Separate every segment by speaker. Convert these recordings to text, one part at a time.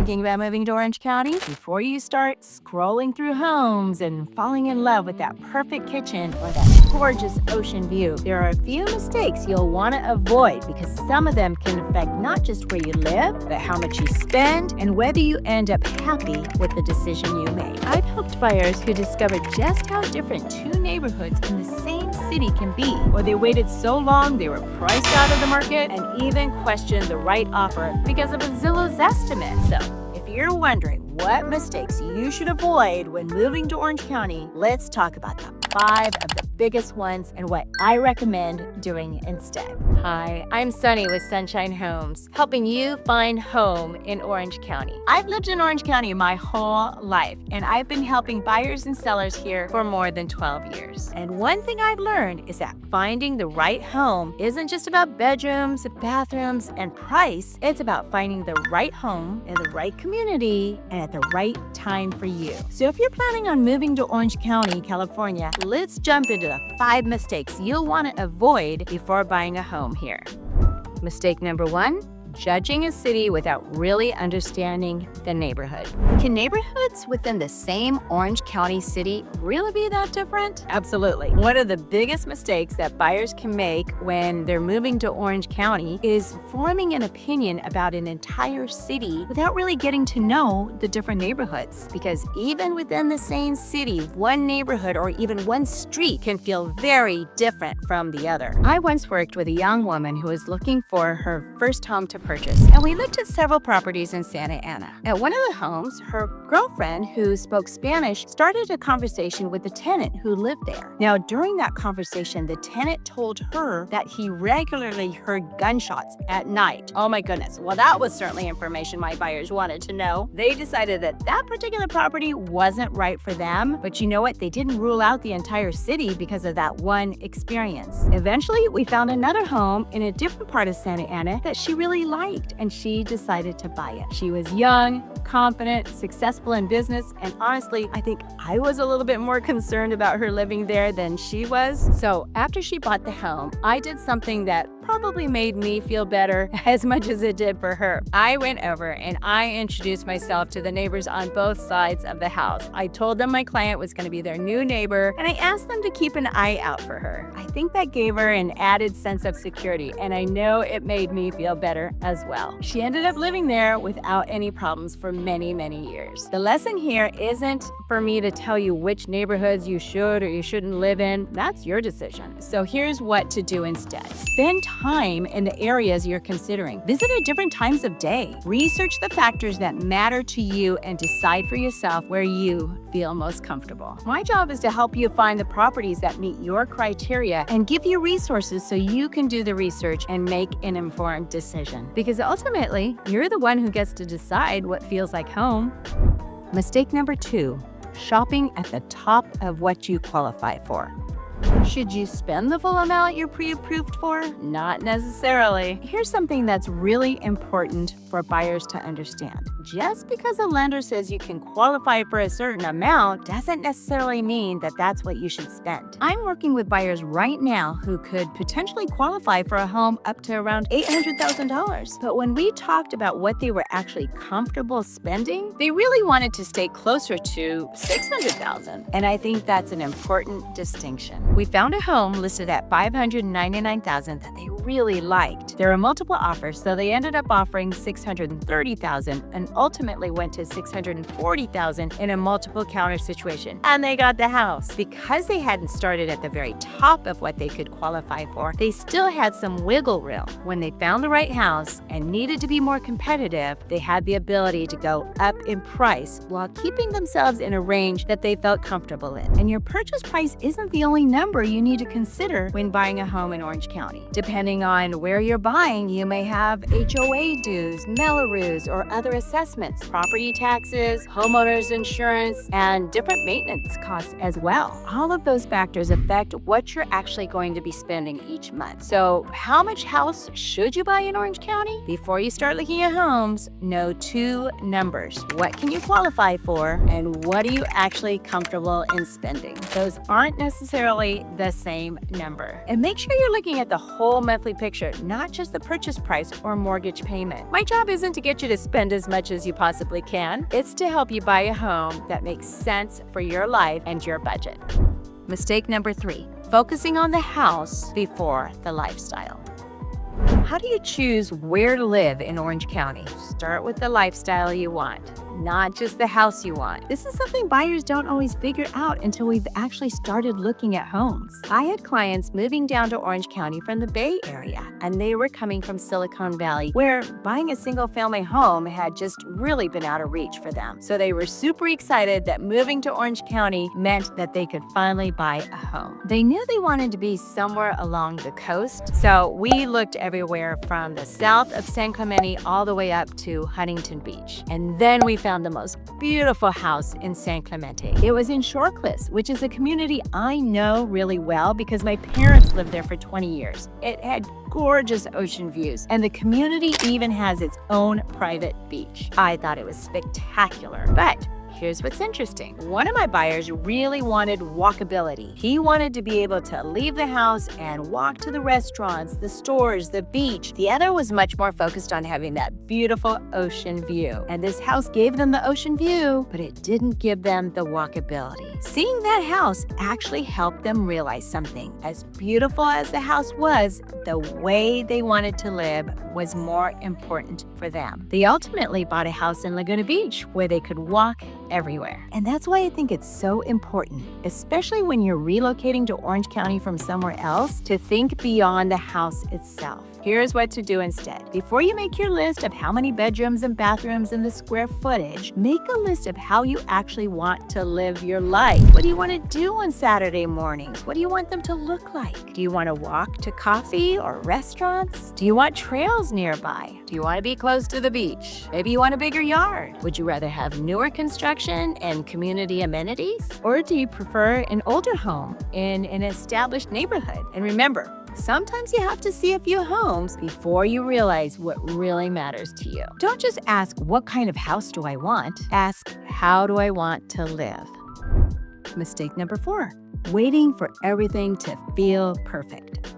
Speaker 1: Thinking about moving to Orange County? Before you start scrolling through homes and falling in love with that perfect kitchen or that gorgeous ocean view, there are a few mistakes you'll want to avoid because some of them can affect not just where you live, but how much you spend and whether you end up happy with the decision you made. I've helped buyers who discovered just how different two neighborhoods in the same city can be, or they waited so long they were priced out of the market and even questioned the right offer because of a Zillow's estimate. So, if you're wondering what mistakes you should avoid when moving to Orange County, let's talk about them. 5 of the biggest ones and what I recommend doing instead. Hi, I'm Sunny with Sunshine Homes, helping you find home in Orange County. I've lived in Orange County my whole life, and I've been helping buyers and sellers here for more than 12 years. And one thing I've learned is that finding the right home isn't just about bedrooms, bathrooms, and price. It's about finding the right home in the right community and at the right time for you. So if you're planning on moving to Orange County, California, let's jump into the 5 mistakes you'll want to avoid before buying a home here. Mistake number 1, judging a city without really understanding the neighborhood. Can neighborhoods within the same Orange County city really be that different? Absolutely. One of the biggest mistakes that buyers can make when they're moving to Orange County is forming an opinion about an entire city without really getting to know the different neighborhoods. Because even within the same city, one neighborhood or even one street can feel very different from the other. I once worked with a young woman who was looking for her first home to purchase, and we looked at several properties in Santa Ana. At one of the homes, her girlfriend, who spoke Spanish, started a conversation with the tenant who lived there. Now, during that conversation, the tenant told her that he regularly heard gunshots at night. Oh my goodness. Well, that was certainly information my buyers wanted to know. They decided that that particular property wasn't right for them, but you know what? They didn't rule out the entire city because of that one experience. Eventually, we found another home in a different part of Santa Ana that she really liked, and she decided to buy it. She was young, confident, successful in business, and honestly, I think I was a little bit more concerned about her living there than she was. So after she bought the home, I did something that probably made me feel better as much as it did for her. I went over and I introduced myself to the neighbors on both sides of the house. I told them my client was going to be their new neighbor, and I asked them to keep an eye out for her. I think that gave her an added sense of security, and I know it made me feel better as well. She ended up living there without any problems for many, many years. The lesson here isn't for me to tell you which neighborhoods you should or you shouldn't live in. That's your decision. So here's what to do instead. Spend time in the areas you're considering. Visit at different times of day. Research the factors that matter to you and decide for yourself where you feel most comfortable. My job is to help you find the properties that meet your criteria and give you resources so you can do the research and make an informed decision. Because ultimately, you're the one who gets to decide what feels like home. Mistake number 2, shopping at the top of what you qualify for. Should you spend the full amount you're pre-approved for? Not necessarily. Here's something that's really important for buyers to understand. Just because a lender says you can qualify for a certain amount doesn't necessarily mean that that's what you should spend. I'm working with buyers right now who could potentially qualify for a home up to around $800,000. But when we talked about what they were actually comfortable spending, they really wanted to stay closer to $600,000. And I think that's an important distinction. We found a home listed at $599,000 that they really liked. There were multiple offers, so they ended up offering $630,000 and ultimately went to $640,000 in a multiple counter situation. And they got the house. Because they hadn't started at the very top of what they could qualify for, they still had some wiggle room. When they found the right house and needed to be more competitive, they had the ability to go up in price while keeping themselves in a range that they felt comfortable in. And your purchase price isn't the only number you need to consider when buying a home in Orange County. Depending on where you're buying, you may have HOA dues, Melrose, or other assessments, property taxes, homeowners insurance, and different maintenance costs as well. All of those factors affect what you're actually going to be spending each month. So how much house should you buy in Orange County? Before you start looking at homes, know 2 numbers. What can you qualify for, and what are you actually comfortable in spending? Those aren't necessarily the same number. And make sure you're looking at the whole monthly complete picture, not just the purchase price or mortgage payment. My job isn't to get you to spend as much as you possibly can. It's to help you buy a home that makes sense for your life and your budget. Mistake number 3, focusing on the house before the lifestyle. How do you choose where to live in Orange County? Start with the lifestyle you want, not just the house you want. This is something buyers don't always figure out until we've actually started looking at homes. I had clients moving down to Orange County from the Bay Area, and they were coming from Silicon Valley, where buying a single-family home had just really been out of reach for them. So they were super excited that moving to Orange County meant that they could finally buy a home. They knew they wanted to be somewhere along the coast, so we looked everywhere from the south of San Clemente all the way up to Huntington Beach. And then we found the most beautiful house in San Clemente. It was in Shorecliffs, which is a community I know really well because my parents lived there for 20 years. It had gorgeous ocean views, and the community even has its own private beach. I thought it was spectacular. But here's what's interesting. One of my buyers really wanted walkability. He wanted to be able to leave the house and walk to the restaurants, the stores, the beach. The other was much more focused on having that beautiful ocean view. And this house gave them the ocean view, but it didn't give them the walkability. Seeing that house actually helped them realize something. As beautiful as the house was, the way they wanted to live was more important for them. They ultimately bought a house in Laguna Beach where they could walk everywhere. And that's why I think it's so important, especially when you're relocating to Orange County from somewhere else, to think beyond the house itself. Here's what to do instead. Before you make your list of how many bedrooms and bathrooms and the square footage, make a list of how you actually want to live your life. What do you want to do on Saturday mornings? What do you want them to look like? Do you want to walk to coffee or restaurants? Do you want trails nearby? Do you want to be close to the beach? Maybe you want a bigger yard. Would you rather have newer construction and community amenities? Or do you prefer an older home in an established neighborhood? And remember, sometimes you have to see a few homes before you realize what really matters to you. Don't just ask, what kind of house do I want? Ask, how do I want to live? Mistake number 4, waiting for everything to feel perfect.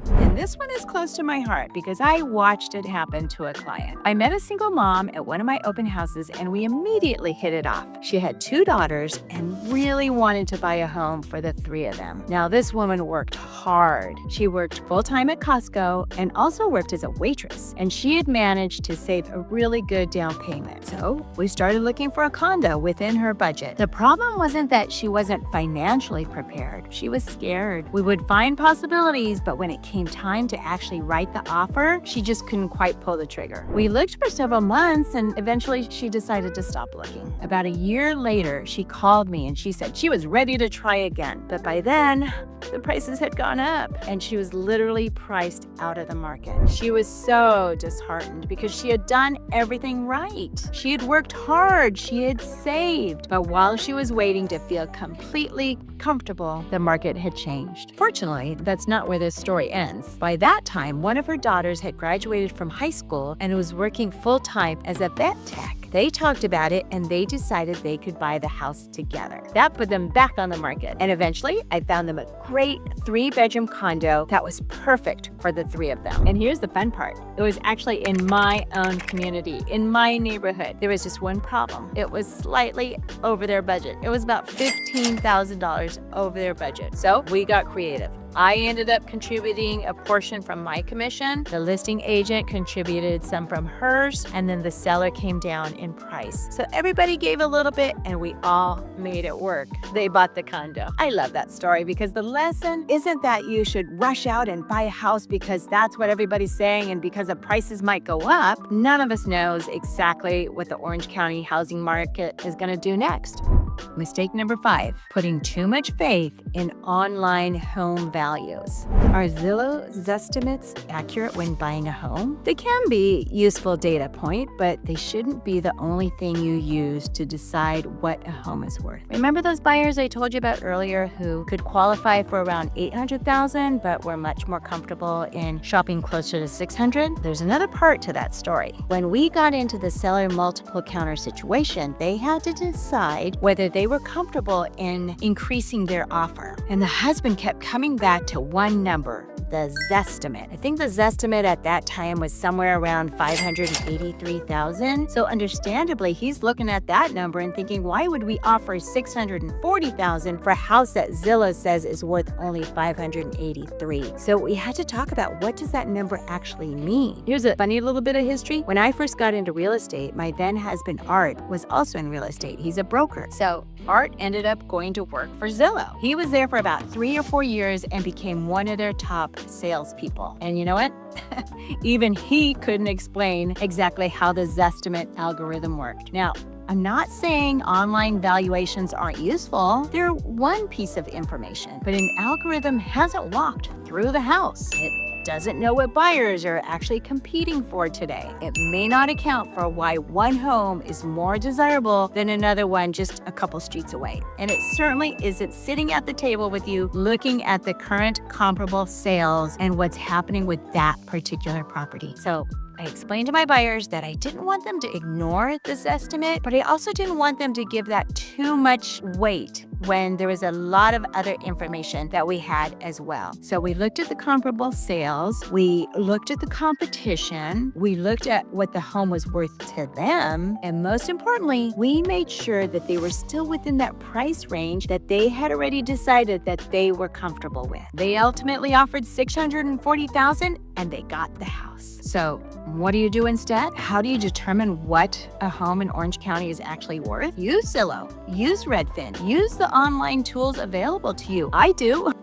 Speaker 1: And this one is close to my heart because I watched it happen to a client. I met a single mom at one of my open houses and we immediately hit it off. She had 2 daughters and really wanted to buy a home for the 3 of them. Now, this woman worked hard. She worked full-time at Costco and also worked as a waitress, and she had managed to save a really good down payment. So we started looking for a condo within her budget. The problem wasn't that she wasn't financially prepared. She was scared. We would find possibilities, but when it came time to actually write the offer, she just couldn't quite pull the trigger. We looked for several months and eventually she decided to stop looking. About a year later, she called me and she said she was ready to try again. But by then, the prices had gone up and she was literally priced out of the market. She was so disheartened because she had done everything right. She had worked hard, she had saved, but while she was waiting to feel completely comfortable, the market had changed. Fortunately, that's not where this story ends. By that time, one of her daughters had graduated from high school and was working full-time as a vet tech. They talked about it and they decided they could buy the house together. That put them back on the market. And eventually, I found them a great 3-bedroom condo that was perfect for the 3 of them. And here's the fun part. It was actually in my own community, in my neighborhood. There was just one problem. It was slightly over their budget. It was about $15,000 over their budget. So we got creative. I ended up contributing a portion from my commission. The listing agent contributed some from hers, and then the seller came down in price. So everybody gave a little bit and we all made it work. They bought the condo. I love that story because the lesson isn't that you should rush out and buy a house because that's what everybody's saying and because the prices might go up. None of us knows exactly what the Orange County housing market is going to do next. Mistake number 5, putting too much faith in online home values. Are Zillow's estimates accurate when buying a home? They can be useful data point, but they shouldn't be the only thing you use to decide what a home is worth. Remember those buyers I told you about earlier who could qualify for around $800,000 but were much more comfortable in shopping closer to $600,000? There's another part to that story. When we got into the seller multiple counter situation, they had to decide whether whether they were comfortable in increasing their offer. And the husband kept coming back to one number, the Zestimate. I think the Zestimate at that time was somewhere around $583,000. So understandably, he's looking at that number and thinking, why would we offer $640,000 for a house that Zillow says is worth only $583,000? So we had to talk about, what does that number actually mean? Here's a funny little bit of history. When I first got into real estate, my then husband Art was also in real estate. He's a broker. So Art ended up going to work for Zillow. He was there for about 3 or 4 years and became one of their top salespeople. And you know what? Even he couldn't explain exactly how the Zestimate algorithm worked. Now, I'm not saying online valuations aren't useful. They're one piece of information, but an algorithm hasn't walked through the house. It doesn't know what buyers are actually competing for today. It may not account for why one home is more desirable than another one just a couple streets away. And it certainly isn't sitting at the table with you looking at the current comparable sales and what's happening with that particular property. So I explained to my buyers that I didn't want them to ignore this estimate, but I also didn't want them to give that too much weight when there was a lot of other information that we had as well. So we looked at the comparable sales, we looked at the competition, we looked at what the home was worth to them, and most importantly, we made sure that they were still within that price range that they had already decided that they were comfortable with. They ultimately offered $640,000 and they got the house. So what do you do instead? How do you determine what a home in Orange County is actually worth? Use Zillow, use Redfin, use the online tools available to you. I do.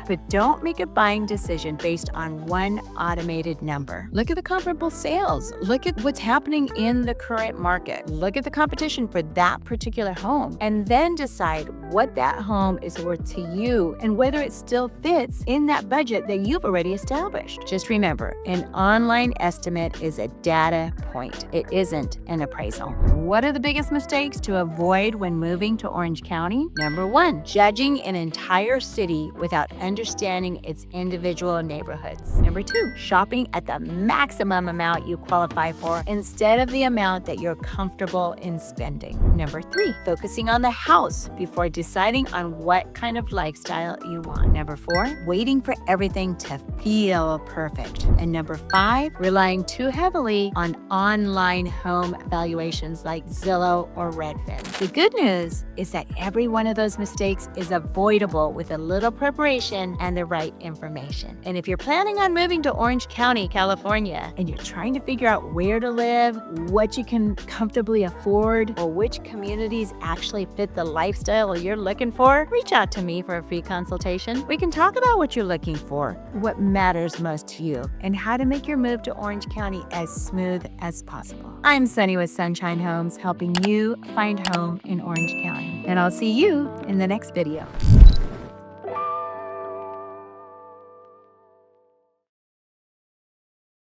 Speaker 1: But don't make a buying decision based on one automated number. Look at the comparable sales. Look at what's happening in the current market. Look at the competition for that particular home, and then decide what that home is worth to you and whether it still fits in that budget that you've already established. Just remember, an online estimate is a data point. It isn't an appraisal. What are the biggest mistakes to avoid when moving to Orange County? Number 1, judging an entire city without understanding its individual neighborhoods. Number 2, shopping at the maximum amount you qualify for instead of the amount that you're comfortable in spending. Number 3, focusing on the house before deciding on what kind of lifestyle you want. Number 4, waiting for everything to feel perfect. And number 5, relying too heavily on online home valuations like Zillow or Redfin. The good news is that every one of those mistakes is avoidable with a little preparation and the right information. And if you're planning on moving to Orange County, California, and you're trying to figure out where to live, what you can comfortably afford, or which communities actually fit the lifestyle you're looking for, reach out to me for a free consultation. We can talk about what you're looking for, what matters most to you, and how to make your move to Orange County as smooth as possible. I'm Sunny with Sunshine Homes, helping you find home in Orange County. And I'll see you in the next video.